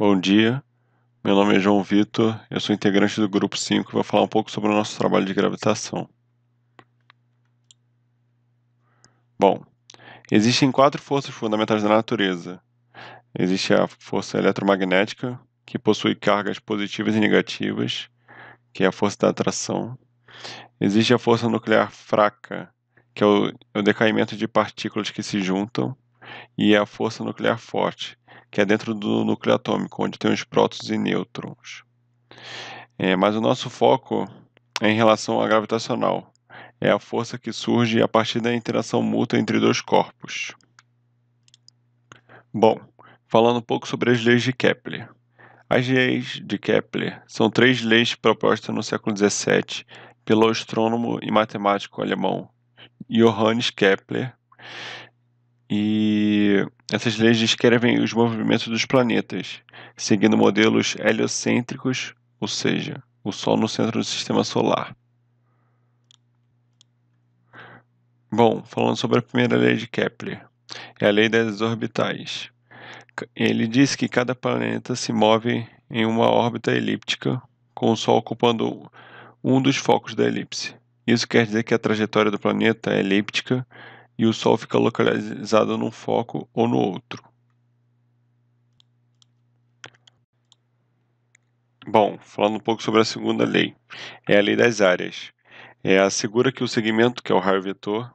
Bom dia, meu nome é João Vitor, eu sou integrante do grupo 5 e vou falar um pouco sobre o nosso trabalho de gravitação. Bom, existem 4 forças fundamentais da natureza. Existe a força eletromagnética, que possui cargas positivas e negativas, que é a força da atração. Existe a força nuclear fraca, que é o decaimento de partículas que se juntam. E a força nuclear forte, que é dentro do núcleo atômico, onde tem os prótons e nêutrons. Mas o nosso foco é em relação à gravitacional. É a força que surge a partir da interação mútua entre dois corpos. Bom, falando um pouco sobre as leis de Kepler. As leis de Kepler são 3 leis propostas no século XVII pelo astrônomo e matemático alemão Johannes Kepler. E essas leis descrevem os movimentos dos planetas, seguindo modelos heliocêntricos, ou seja, o Sol no centro do sistema solar. Bom, falando sobre a primeira lei de Kepler, é a lei das orbitais. Ele diz que cada planeta se move em uma órbita elíptica, com o Sol ocupando um dos focos da elipse. Isso quer dizer que a trajetória do planeta é elíptica e o Sol fica localizado num foco ou no outro. Bom, falando um pouco sobre a segunda lei, é a lei das áreas. Assegura que o segmento, que é o raio vetor,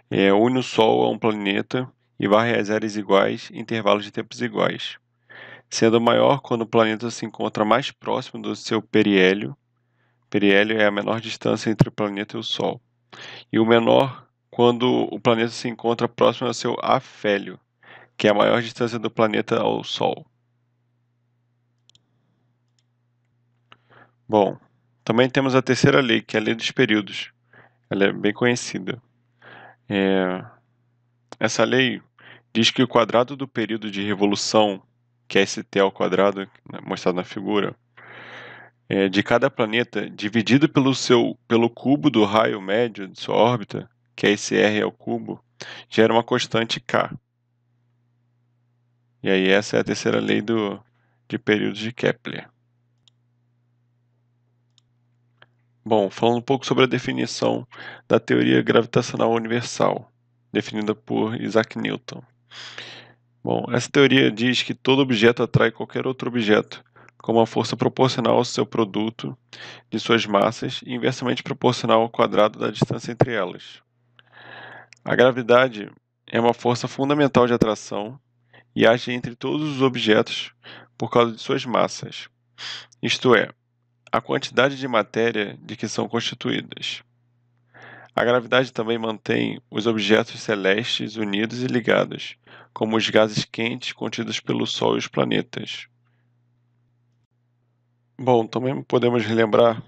une o Sol a um planeta e varre as áreas iguais em intervalos de tempos iguais, sendo maior quando o planeta se encontra mais próximo do seu periélio. Periélio é a menor distância entre o planeta e o Sol, e o menor quando o planeta se encontra próximo ao seu afélio, que é a maior distância do planeta ao Sol. Bom, também temos a terceira lei, que é a lei dos períodos. Ela é bem conhecida. É, Essa lei diz que o quadrado do período de revolução, que é esse T ao quadrado, né, mostrado na figura, de cada planeta, dividido pelo cubo do raio médio de sua órbita, que é esse R ao cubo, gera uma constante K. E aí essa é a terceira lei de períodos de Kepler. Bom, falando um pouco sobre a definição da teoria gravitacional universal, definida por Isaac Newton. Bom, essa teoria diz que todo objeto atrai qualquer outro objeto, com uma força proporcional ao seu produto de suas massas e inversamente proporcional ao quadrado da distância entre elas. A gravidade é uma força fundamental de atração e age entre todos os objetos por causa de suas massas, isto é, a quantidade de matéria de que são constituídas. A gravidade também mantém os objetos celestes unidos e ligados, como os gases quentes contidos pelo Sol e os planetas. Bom, também podemos relembrar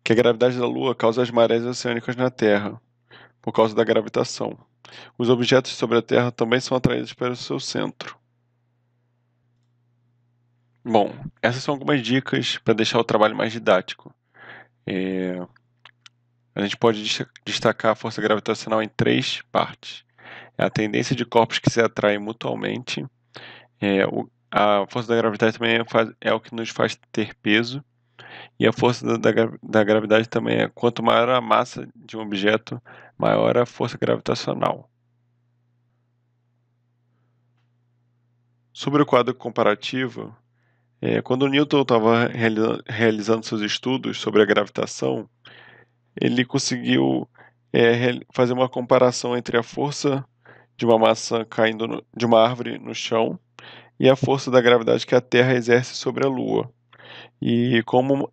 que a gravidade da Lua causa as marés oceânicas na Terra, por causa da gravitação. Os objetos sobre a Terra também são atraídos para o seu centro. Bom, essas são algumas dicas para deixar o trabalho mais didático. É, A gente pode destacar a força gravitacional em 3 partes. É a tendência de corpos que se atraem mutuamente. A força da gravidade também é o que nos faz ter peso. E a força da gravidade também é quanto maior a massa de um objeto, maior a força gravitacional. Sobre o quadro comparativo, quando Newton estava realizando seus estudos sobre a gravitação, ele conseguiu fazer uma comparação entre a força de uma maçã caindo de uma árvore no chão e a força da gravidade que a Terra exerce sobre a Lua. E como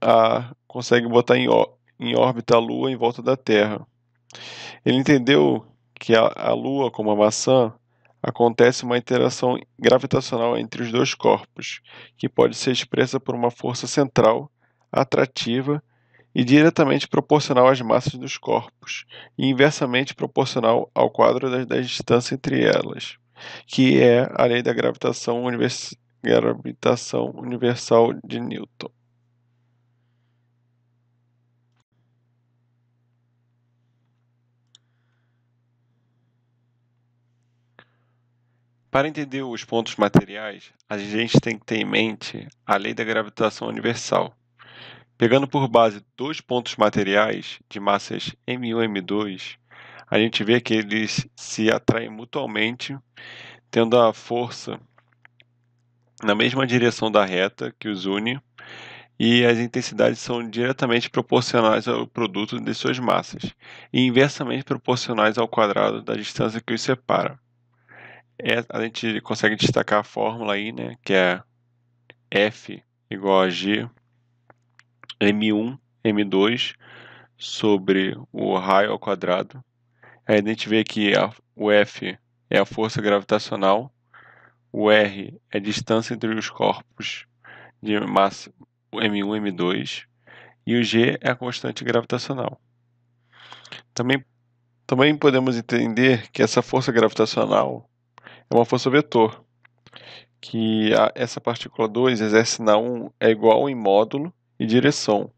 consegue botar em órbita a Lua em volta da Terra. Ele entendeu que a Lua, como a maçã, acontece uma interação gravitacional entre os dois corpos, que pode ser expressa por uma força central, atrativa e diretamente proporcional às massas dos corpos, e inversamente proporcional ao quadro da distância entre elas, que é a lei da gravitação universal de Newton. Para entender os pontos materiais, a gente tem que ter em mente a lei da gravitação universal. Pegando por base dois pontos materiais de massas m1 e m2, a gente vê que eles se atraem mutuamente, tendo a força na mesma direção da reta que os une, e as intensidades são diretamente proporcionais ao produto de suas massas, e inversamente proporcionais ao quadrado da distância que os separa. A gente consegue destacar a fórmula aí, né, que é F igual a G M1 M2 sobre o raio ao quadrado. Aí a gente vê que o F é a força gravitacional, o R é a distância entre os corpos de massa M1 e M2 e o G é a constante gravitacional. Também podemos entender que essa força gravitacional é uma força vetor, que essa partícula 2 exerce na 1 é igual em módulo e direção,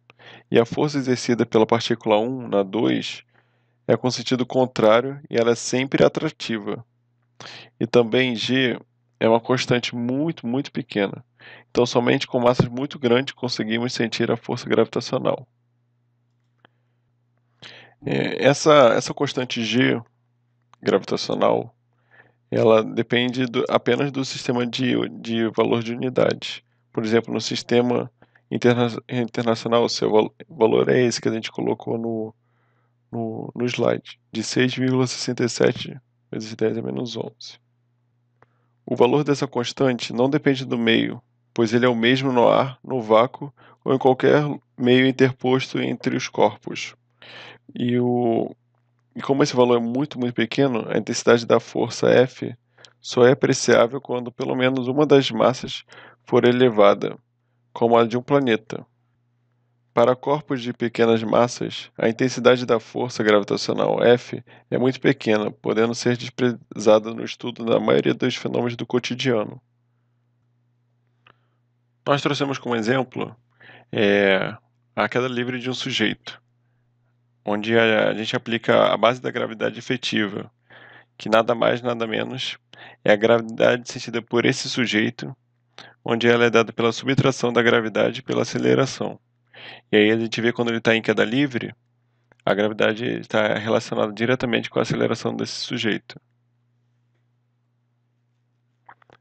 e a força exercida pela partícula 1 na 2 é com sentido contrário e ela é sempre atrativa. E também G é uma constante muito, muito pequena. Então, somente com massas muito grandes conseguimos sentir a força gravitacional. Essa constante G gravitacional, ela depende apenas do sistema de valor de unidade. Por exemplo, no sistema internacional, o seu valor é esse que a gente colocou no slide, de 6,67 vezes 10 a menos 11. O valor dessa constante não depende do meio, pois ele é o mesmo no ar, no vácuo ou em qualquer meio interposto entre os corpos. E como esse valor é muito, muito pequeno, a intensidade da força F só é apreciável quando pelo menos uma das massas for elevada, como a de um planeta. Para corpos de pequenas massas, a intensidade da força gravitacional F é muito pequena, podendo ser desprezada no estudo da maioria dos fenômenos do cotidiano. Nós trouxemos como exemplo a queda livre de um sujeito, onde a gente aplica a base da gravidade efetiva, que nada mais, nada menos é a gravidade sentida por esse sujeito, onde ela é dada pela subtração da gravidade pela aceleração. E aí a gente vê quando ele está em queda livre, a gravidade está relacionada diretamente com a aceleração desse sujeito.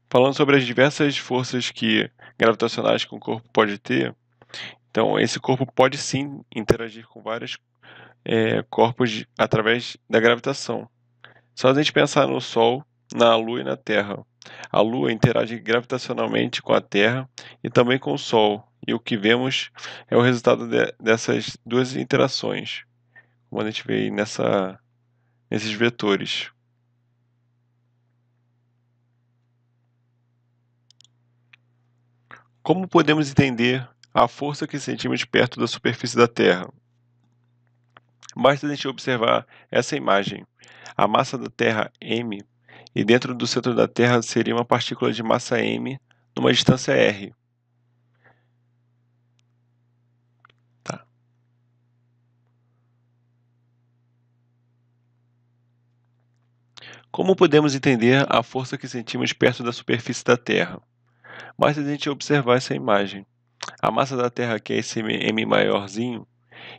Falando sobre as diversas forças gravitacionais que um corpo pode ter, então esse corpo pode sim interagir com vários corpos através da gravitação. Só a gente pensar no Sol, na Lua e na Terra. A Lua interage gravitacionalmente com a Terra e também com o Sol, e o que vemos é o resultado dessas duas interações, como a gente vê aí nesses vetores. Como podemos entender a força que sentimos perto da superfície da Terra? Basta a gente observar essa imagem. A massa da Terra m, e dentro do centro da Terra seria uma partícula de massa m numa distância r. Tá. Como podemos entender a força que sentimos perto da superfície da Terra? Basta a gente observar essa imagem. A massa da Terra, que é esse m maiorzinho,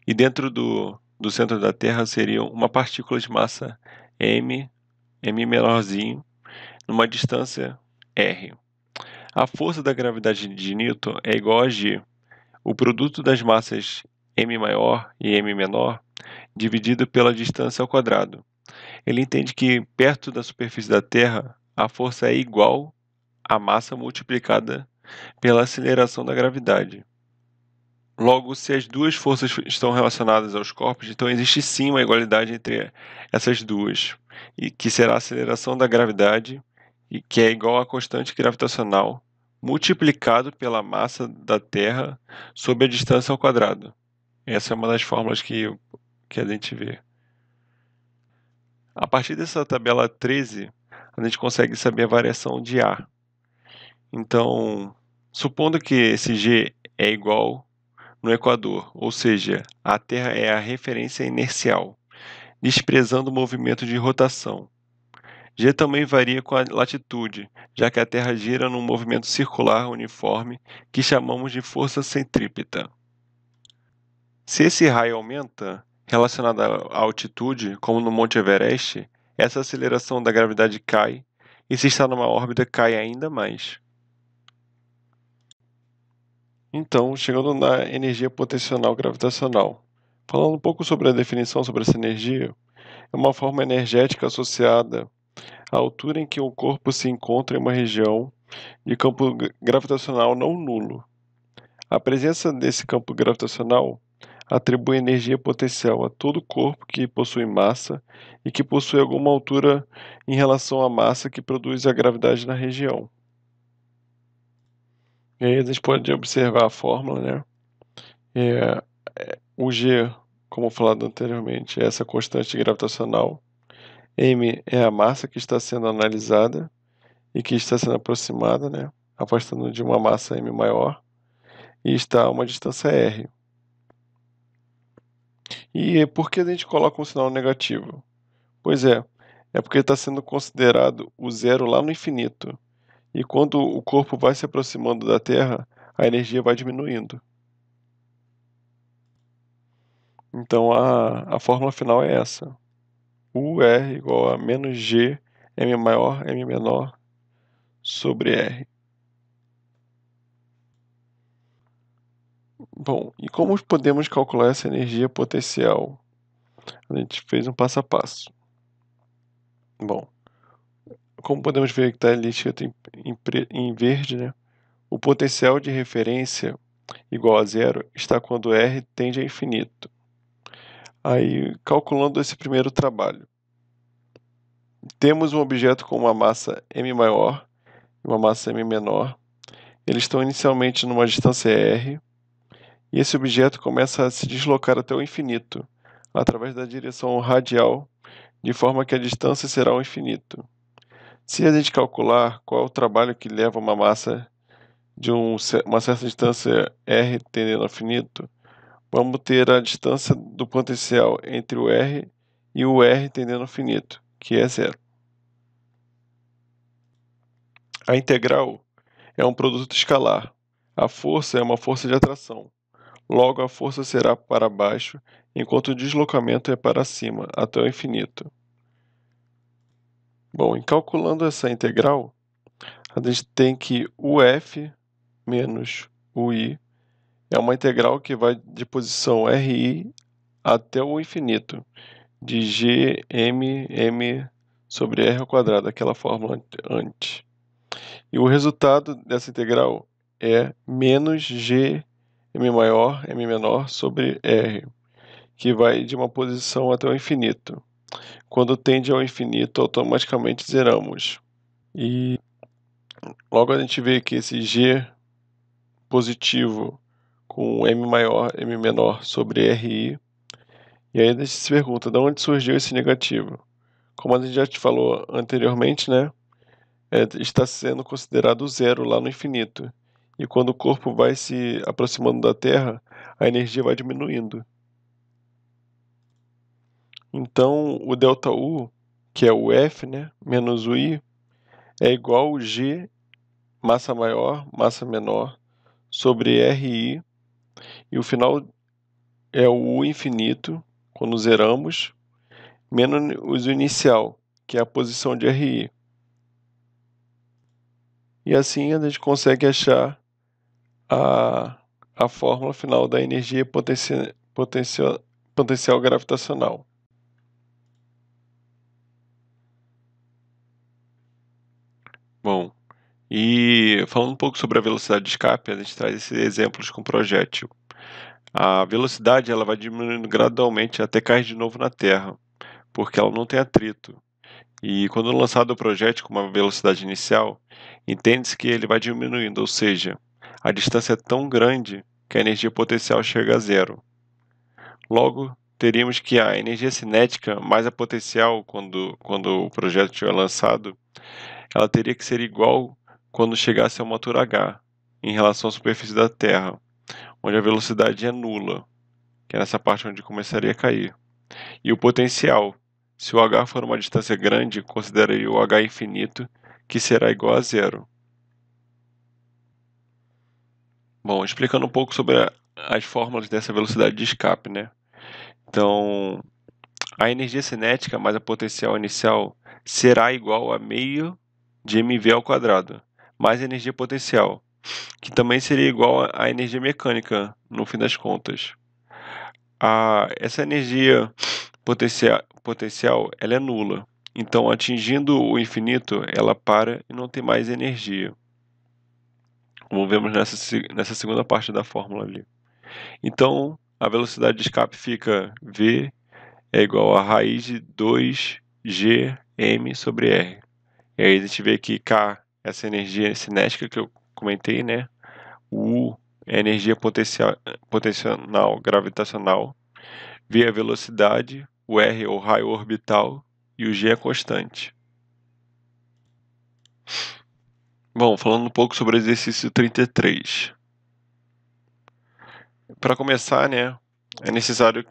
e dentro do centro da Terra seria uma partícula de massa m menorzinho, numa distância r. A força da gravidade de Newton é igual a G, o produto das massas m maior e m menor, dividido pela distância ao quadrado. Ele entende que perto da superfície da Terra, a força é igual à massa multiplicada pela aceleração da gravidade. Logo, se as duas forças estão relacionadas aos corpos, então existe sim uma igualdade entre essas duas, e que será a aceleração da gravidade, e que é igual à constante gravitacional, multiplicado pela massa da Terra sobre a distância ao quadrado. Essa é uma das fórmulas que a gente vê. A partir dessa tabela 13, a gente consegue saber a variação de A. Então, supondo que esse G é igual no Equador, ou seja, a Terra é a referência inercial, desprezando o movimento de rotação. G também varia com a latitude, já que a Terra gira num movimento circular uniforme que chamamos de força centrípeta. Se esse raio aumenta, relacionado à altitude, como no Monte Everest, essa aceleração da gravidade cai, e se está numa órbita, cai ainda mais. Então, chegando na energia potencial gravitacional. Falando um pouco sobre a definição sobre essa energia, é uma forma energética associada à altura em que o corpo se encontra em uma região de campo gravitacional não nulo. A presença desse campo gravitacional atribui energia potencial a todo corpo que possui massa e que possui alguma altura em relação à massa que produz a gravidade na região. E aí a gente pode observar a fórmula, né? O G, como falado anteriormente, é essa constante gravitacional. M é a massa que está sendo analisada e que está sendo aproximada, né? Afastando de uma massa M maior. E está a uma distância R. E por que a gente coloca um sinal negativo? Pois é porque está sendo considerado o zero lá no infinito. E quando o corpo vai se aproximando da Terra, a energia vai diminuindo. Então a fórmula final é essa. UR igual a menos G, M maior, M menor, sobre R. Bom, e como podemos calcular essa energia potencial? A gente fez um passo a passo. Bom, como podemos ver que está ali escrito em verde, né? O potencial de referência igual a zero está quando R tende a infinito. Aí, calculando esse primeiro trabalho, temos um objeto com uma massa m maior e uma massa m menor. Eles estão inicialmente numa distância r, e esse objeto começa a se deslocar até o infinito, através da direção radial, de forma que a distância será o infinito. Se a gente calcular qual é o trabalho que leva uma massa de uma certa distância r tendendo ao infinito, vamos ter a distância do potencial entre o r e o r tendendo ao infinito, que é zero. A integral é um produto escalar. A força é uma força de atração. Logo, a força será para baixo, enquanto o deslocamento é para cima, até o infinito. Bom, em calculando essa integral, a gente tem que UF menos UI é uma integral que vai de posição RI até o infinito, de Gmm sobre R ao quadrado, aquela fórmula antes. E o resultado dessa integral é menos G m maior, m menor sobre R, que vai de uma posição até o infinito. Quando tende ao infinito, automaticamente zeramos. E logo a gente vê que esse G positivo com m maior, m menor sobre Ri, e aí a gente se pergunta, de onde surgiu esse negativo? Como a gente já te falou anteriormente, né? Está sendo considerado zero lá no infinito. E quando o corpo vai se aproximando da Terra, a energia vai diminuindo. Então, o ΔU, que é o F, né, menos o I, é igual ao G, massa maior, massa menor, sobre RI, e o final é o U infinito, quando zeramos, menos o inicial, que é a posição de RI. E assim a gente consegue achar a fórmula final da energia potencial gravitacional. Bom, e falando um pouco sobre a velocidade de escape, a gente traz esses exemplos com projétil. A velocidade ela vai diminuindo gradualmente até cair de novo na Terra, porque ela não tem atrito. E quando lançado o projétil com uma velocidade inicial, entende-se que ele vai diminuindo, ou seja, a distância é tão grande que a energia potencial chega a zero. Logo, teríamos que a energia cinética mais a potencial quando o projétil é lançado, ela teria que ser igual quando chegasse a uma altura h, em relação à superfície da Terra, onde a velocidade é nula, que é nessa parte onde começaria a cair. E o potencial Se o h for uma distância grande, considere o h infinito, que será igual a zero. Bom, explicando um pouco sobre as fórmulas dessa velocidade de escape, né? Então, a energia cinética mais a potencial inicial será igual a meio de mv ao quadrado, mais a energia potencial, que também seria igual à energia mecânica, no fim das contas. Essa energia potencial ela é nula. Então, atingindo o infinito, ela para e não tem mais energia. Como vemos nessa segunda parte da fórmula ali. Então, a velocidade de escape fica V é igual a raiz de 2gm sobre R. E aí a gente vê que K, essa energia cinética que eu comentei, né? O U é a energia potencial gravitacional. V é a velocidade, o R é o raio orbital e o G é a constante. Bom, falando um pouco sobre o exercício 33. Para começar, né, é necessário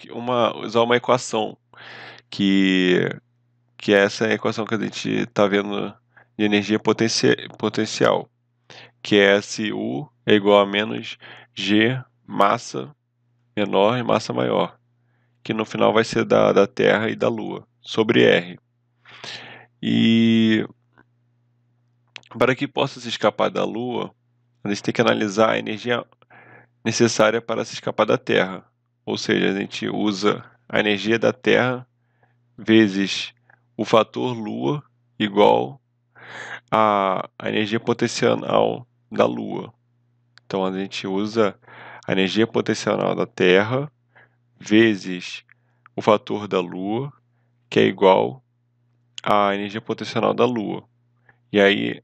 usar uma equação, que, que é essa equação que a gente está vendo de energia potencial, que é se U é igual a menos G massa menor e massa maior, que no final vai ser da Terra e da Lua, sobre R. E para que possa se escapar da Lua, a gente tem que analisar a energia necessária para se escapar da Terra. Ou seja, a gente usa a energia da Terra vezes o fator Lua igual a energia potencial da Lua. Então a gente usa a energia potencial da Terra vezes o fator da Lua, que é igual à energia potencial da Lua. E aí,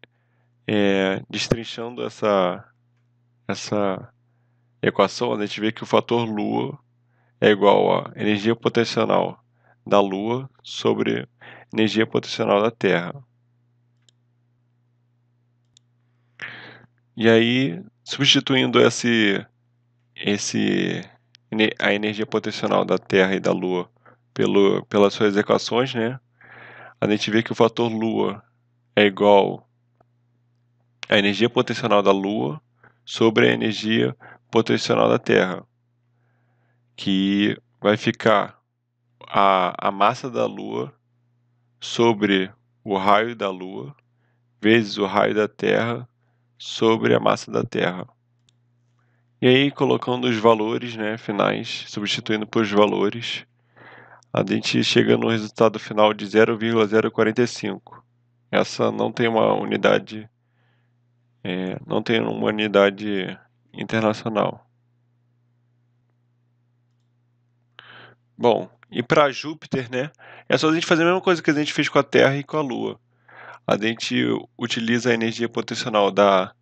destrinchando essa equação, a gente vê que o fator Lua é igual à energia potencial da Lua sobre energia potencial da Terra. E aí, substituindo a energia potencial da Terra e da Lua pelas suas equações, né? A gente vê que o fator Lua é igual à energia potencial da Lua sobre a energia potencial da Terra, que vai ficar a massa da Lua sobre o raio da Lua vezes o raio da Terra sobre a massa da Terra. E aí, colocando os valores, né, finais, substituindo por os valores, a gente chega no resultado final de 0,045. Essa não tem uma unidade, não tem uma unidade internacional. Bom, e para Júpiter, né, é só a gente fazer a mesma coisa que a gente fez com a Terra e com a Lua. A gente utiliza a energia potencial da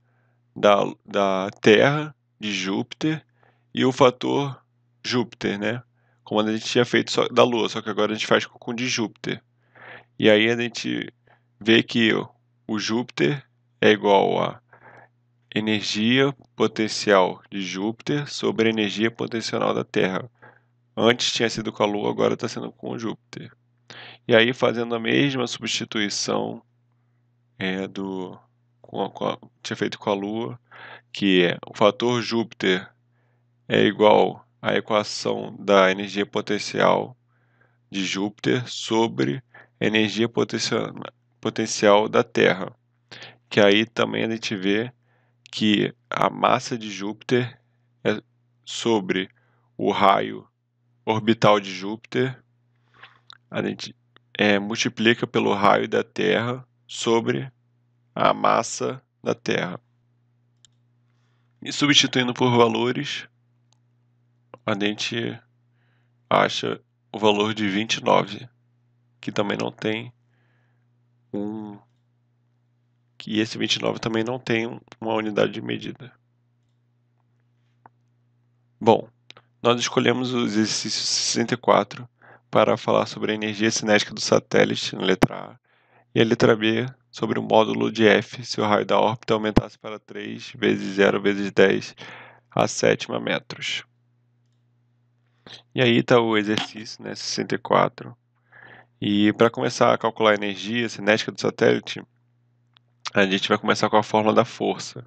Terra, de Júpiter, e o fator Júpiter, né? Como a gente tinha feito só da Lua, só que agora a gente faz com de Júpiter. E aí a gente vê que o Júpiter é igual a energia potencial de Júpiter sobre a energia potencial da Terra. Antes tinha sido com a Lua, agora está sendo com o Júpiter. E aí, fazendo a mesma substituição tinha feito com a Lua, que é o fator Júpiter é igual à equação da energia potencial de Júpiter sobre a energia potencial da Terra. Que aí também a gente vê que a massa de Júpiter é sobre o raio orbital de Júpiter, a gente multiplica pelo raio da Terra sobre a massa da Terra. E substituindo por valores, a gente acha o valor de 29, que também não tem que esse 29 também não tem uma unidade de medida. Bom, nós escolhemos o exercício 64 para falar sobre a energia cinética do satélite, na letra A, e a letra B sobre o módulo de F, se o raio da órbita aumentasse para 3 vezes 0 vezes 10 a sétima metros. E aí está o exercício, né, 64. E para começar a calcular a energia cinética do satélite, a gente vai começar com a fórmula da força,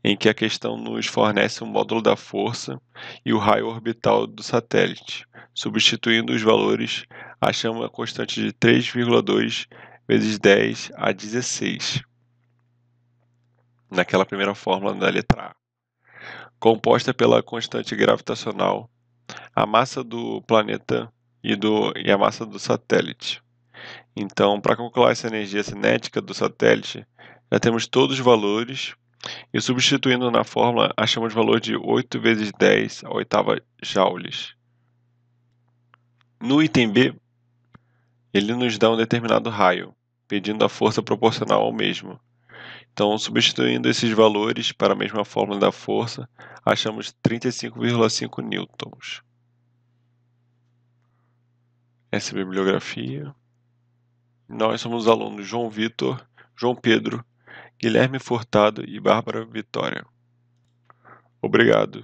em que a questão nos fornece um módulo da força e o raio orbital do satélite. Substituindo os valores, achamos a constante de 3,2 vezes 10 a 16, naquela primeira fórmula da letra A. Composta pela constante gravitacional, a massa do planeta e a massa do satélite. Então, para calcular essa energia cinética do satélite, já temos todos os valores e substituindo na fórmula, achamos o valor de 8 vezes 10 a oitava joules. No item B, ele nos dá um determinado raio, pedindo a força proporcional ao mesmo. Então, substituindo esses valores para a mesma fórmula da força, achamos 35,5 newtons. Essa é a bibliografia. Nós somos os alunos João Vitor, João Pedro, Guilherme Furtado e Bárbara Vitória. Obrigado.